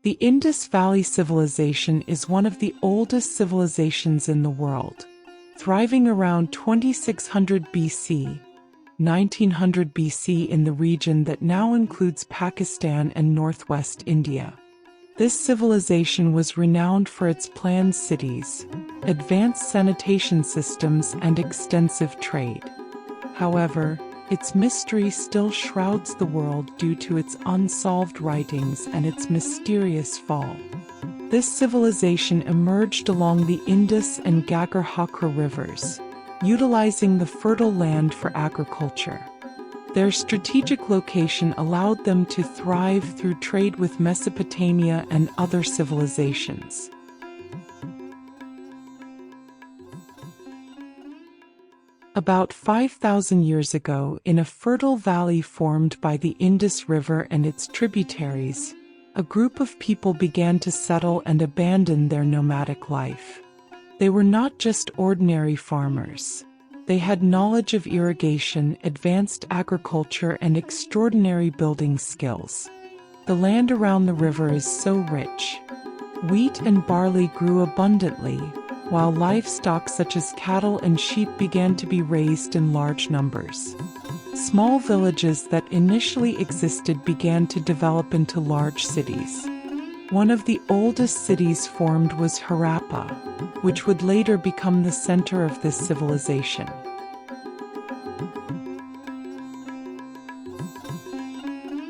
The Indus Valley Civilization is one of the oldest civilizations in the world, thriving around 2600 BC, 1900 BC in the region that now includes Pakistan and northwest India. This civilization was renowned for its planned cities, advanced sanitation systems, and extensive trade. However, its mystery still shrouds the world due to its unsolved writings and its mysterious fall. This civilization emerged along the Indus and Ghaggar-Hakra rivers, utilizing the fertile land for agriculture. Their strategic location allowed them to thrive through trade with Mesopotamia and other civilizations. About 5,000 years ago, in a fertile valley formed by the Indus River and its tributaries, a group of people began to settle and abandon their nomadic life. They were not just ordinary farmers. They had knowledge of irrigation, advanced agriculture, and extraordinary building skills. The land around the river is so rich. Wheat and barley grew abundantly, while livestock such as cattle and sheep began to be raised in large numbers. Small villages that initially existed began to develop into large cities. One of the oldest cities formed was Harappa, which would later become the center of this civilization.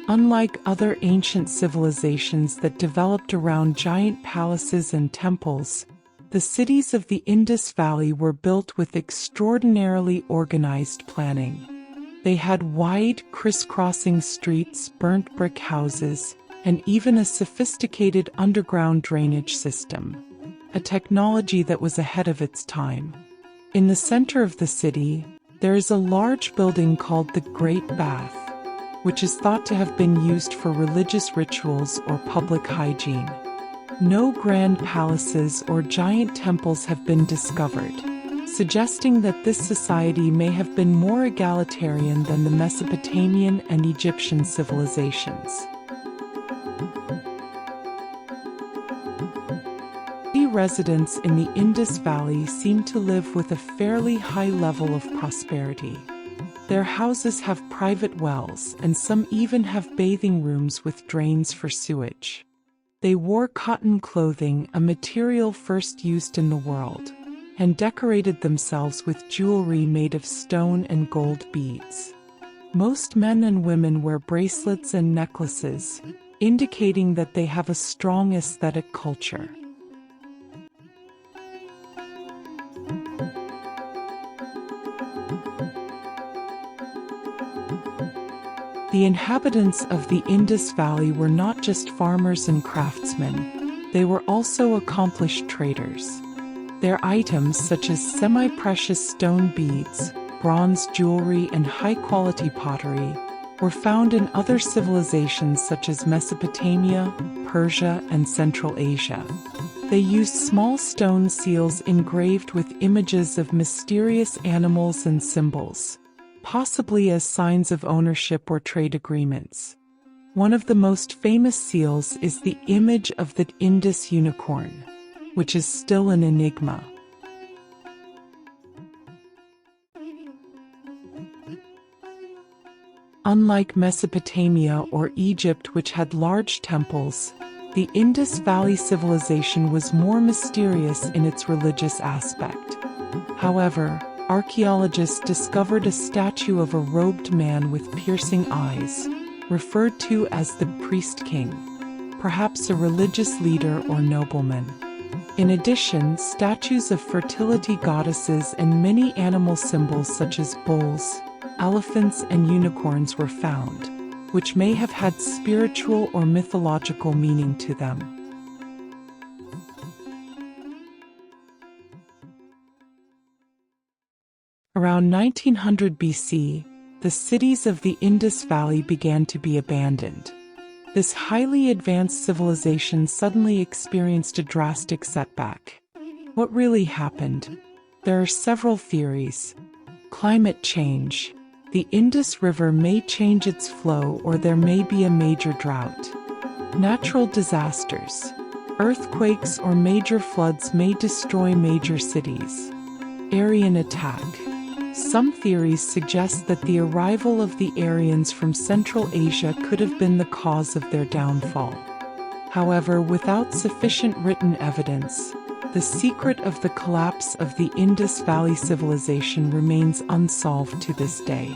Unlike other ancient civilizations that developed around giant palaces and temples, the cities of the Indus Valley were built with extraordinarily organized planning. They had wide, crisscrossing streets, burnt brick houses, and even a sophisticated underground drainage system, a technology that was ahead of its time. In the center of the city, there is a large building called the Great Bath, which is thought to have been used for religious rituals or public hygiene. No grand palaces or giant temples have been discovered, suggesting that this society may have been more egalitarian than the Mesopotamian and Egyptian civilizations. Residents in the Indus Valley seem to live with a fairly high level of prosperity. Their houses have private wells, and some even have bathing rooms with drains for sewage. They wore cotton clothing, a material first used in the world, and decorated themselves with jewelry made of stone and gold beads. Most men and women wear bracelets and necklaces, indicating that they have a strong aesthetic culture. The inhabitants of the Indus Valley were not just farmers and craftsmen, they were also accomplished traders. Their items such as semi-precious stone beads, bronze jewelry, and high-quality pottery were found in other civilizations such as Mesopotamia, Persia, and Central Asia. They used small stone seals engraved with images of mysterious animals and symbols, possibly as signs of ownership or trade agreements. One of the most famous seals is the image of the Indus unicorn, which is still an enigma. Unlike Mesopotamia or Egypt, which had large temples, the Indus Valley Civilization was more mysterious in its religious aspect. However, archaeologists discovered a statue of a robed man with piercing eyes, referred to as the priest king, perhaps a religious leader or nobleman. In addition, statues of fertility goddesses and many animal symbols such as bulls, elephants, and unicorns were found, which may have had spiritual or mythological meaning to them. Around 1900 BC, the cities of the Indus Valley began to be abandoned. This highly advanced civilization suddenly experienced a drastic setback. What really happened? There are several theories. Climate change. The Indus River may change its flow, or there may be a major drought. Natural disasters. Earthquakes or major floods may destroy major cities. Aryan attack. Some theories suggest that the arrival of the Aryans from Central Asia could have been the cause of their downfall. However, without sufficient written evidence, the secret of the collapse of the Indus Valley Civilization remains unsolved to this day.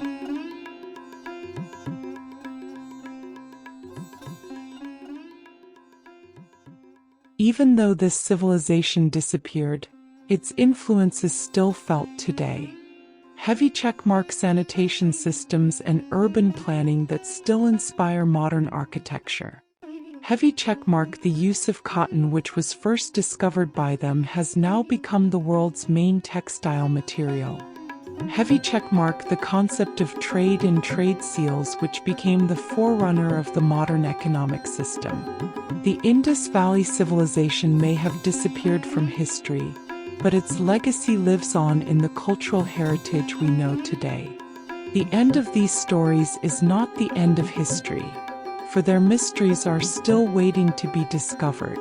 Even though this civilization disappeared, its influence is still felt today. Heavy checkmark sanitation systems and urban planning that still inspire modern architecture. Heavy checkmark, the use of cotton, which was first discovered by them, has now become the world's main textile material. Heavy checkmark, the concept of trade and trade seals, which became the forerunner of the modern economic system. The Indus Valley Civilization may have disappeared from history, but its legacy lives on in the cultural heritage we know today. The end of these stories is not the end of history, for their mysteries are still waiting to be discovered.